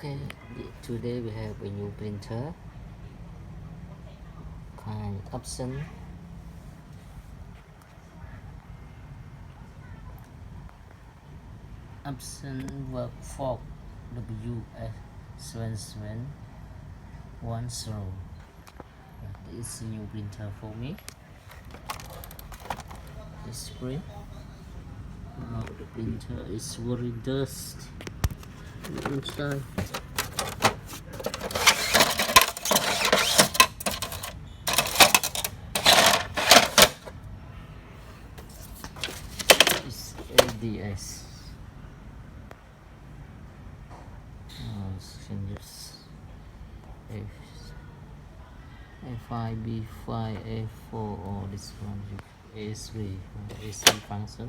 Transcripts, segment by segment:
Okay, today we have a new printer kind Epson workForce WF-7710. This is a new printer for me. This print. Now the printer is very dusty inside. It's ADS. Changes F5B5 A4 or this one A3 function.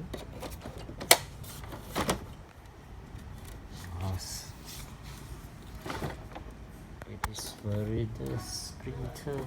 Yes. It is very dust printer.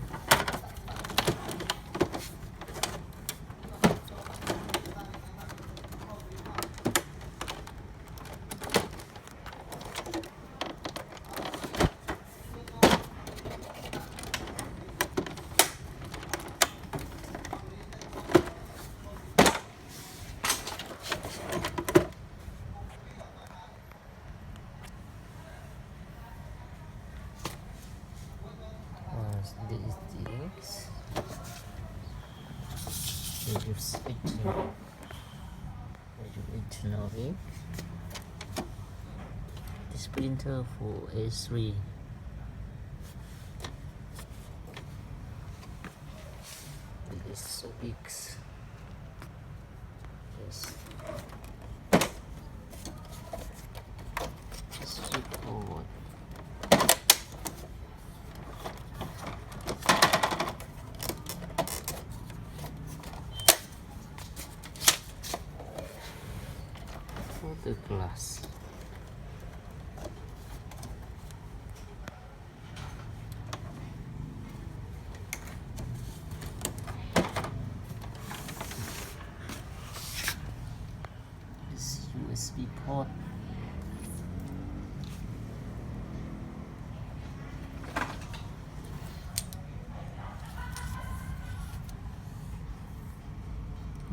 This is the inks. We use original ink. This printer for A3. It is so big. Yes. Straightforward. The glass. This USB port.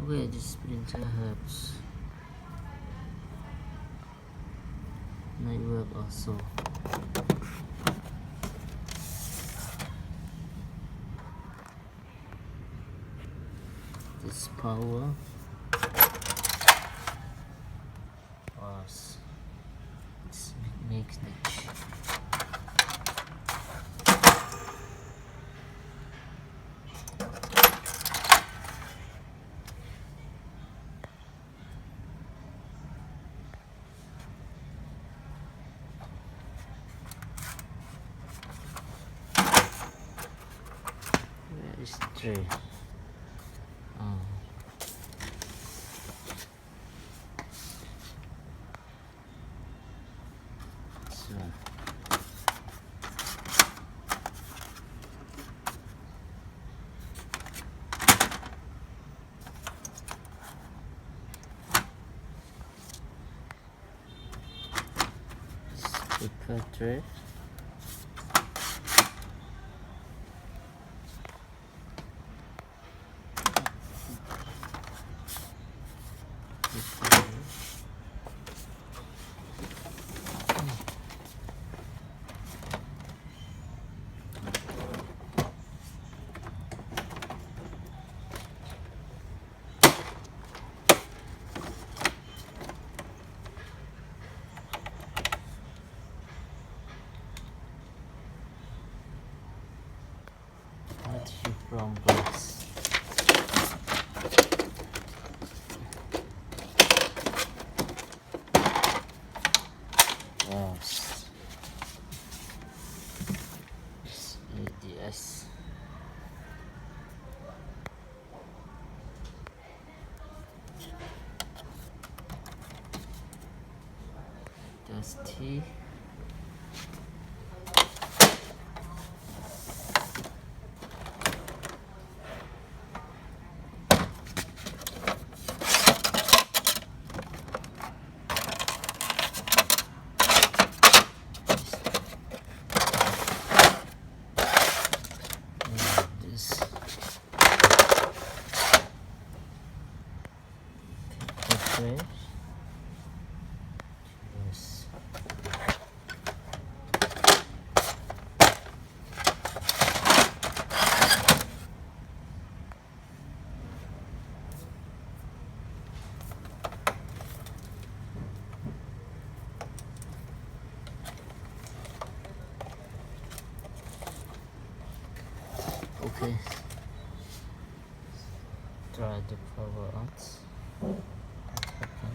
Where this printer helps. Network also. This power was it's magnet. Where is tray? So paper tray. From glass. Yes. It's ADS. Dusty. Okay. Try the power on. Okay.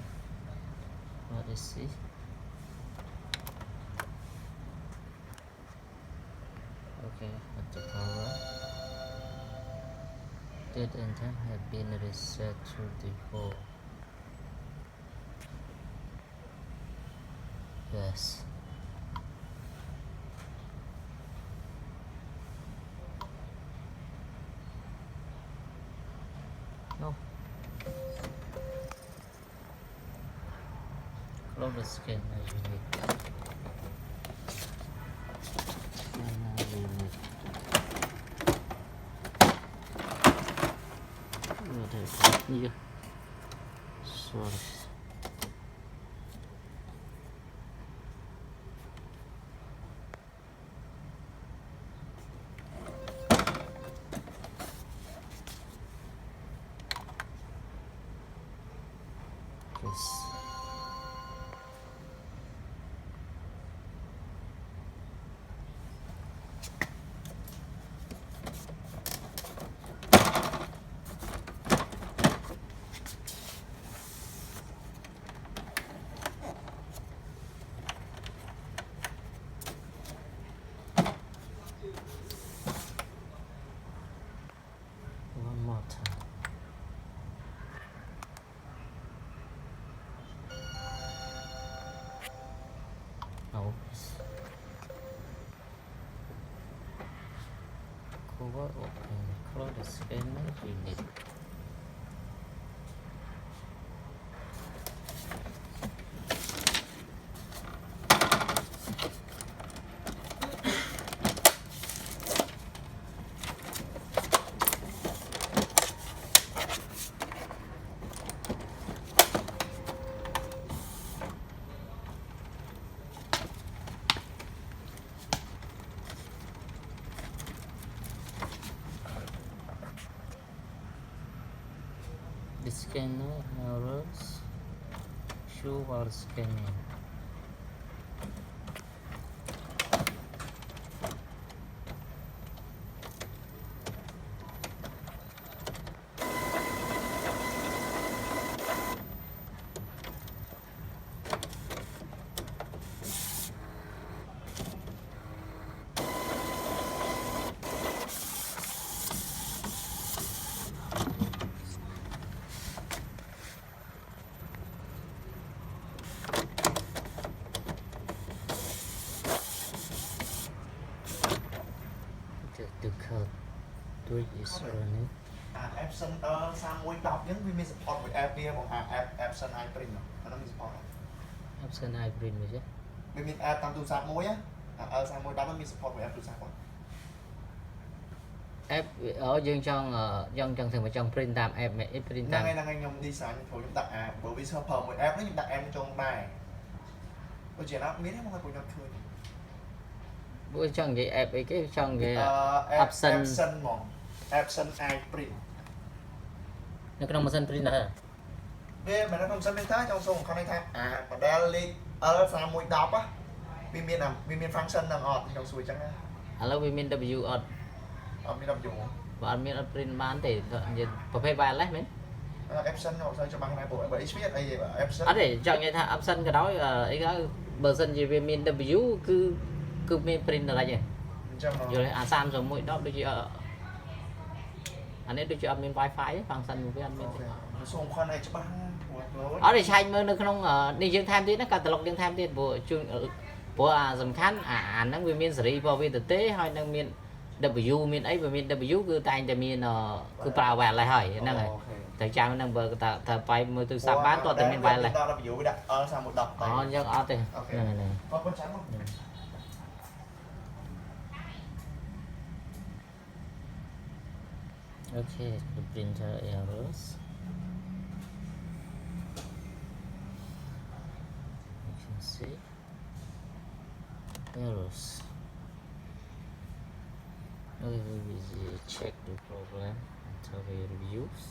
What is it? Okay, at the power. Date and time have been reset to default. Yes. No. Close the scan as you need. Here. Sorry. Yes. One more time. No. Cover open. Close the scanner unit. The scanner errors show while scanning. The code tweet is running. Epson 3110 ហ្នឹងវាមាន support មួយ app វាបងថា Epson iPrint អានោះមាន support Epson iPrint មួយទេ វាមាន app តាមទូរស័ព្ទមួយណា L3110 ហ្នឹងមាន support មួយ app ទូរស័ព្ទគាត់ app យើងចង់ធ្វើមកចង់ print តាម app មិន print តាមហ្នឹងហើយខ្ញុំ design ខ្ញុំដាក់ app ព្រោះវា support មួយ app ហ្នឹងខ្ញុំដាក់ app ចុងដែរដូចជាណាមានទេមកខ្ញុំឃើញ ពួកចង់និយាយ app អីគេចង់និយាយ Epson ហ្មង Epson iPrint នៅក្នុងម៉ាស៊ីន print ដែរវាមិនក្នុងម៉ាស៊ីន printer ចង់សូមខំន័យថាអា model លេខ L3110 វាមាន function ហ្នឹងអត់ខ្ញុំសួរអញ្ចឹងណា ឥឡូវវាមាន W អត់ អត់មាន W បើអត់មានអត់ print បានទេនិយាយប្រភេទ wireless មែន Epson អត់សូវច្បាស់ណាស់ព្រោះ HP អី Epson អត់ទេចង់និយាយថា Epson ក៏ដោយអីក៏ដោយបើសិនជាវាមាន W គឺមាន print ដល់ហើយ អញ្ចឹងយល់អា3110ដូចជាអានេះដូចជាអត់មាន Wi-Fi ទេ function វាអត់មានទេ សូមខំឲ្យច្បាស់ណាអត់ទេឆែកមើលនៅក្នុងនេះយើងថែមទៀតណាកាតាឡុកយើងថែមទៀតព្រោះជួយព្រោះអាសំខាន់អាហ្នឹងវាមានសេរីរបស់វាទៅទេហើយនឹងមាន W មានអីវាមាន W គឺតែងតែមានគឺប្រើ wireless ហើយហ្នឹងហើយតែចាំហ្នឹងបើថាបាយមើលទូរស័ព្ទបានតោះតែមាន wireless W វាដាក់ L3110 អញ្ចឹងអត់ទេហ្នឹងហើយអរគុណចាំមក Okay, the printer errors. You can see errors. Okay, we will check the program until we reviews.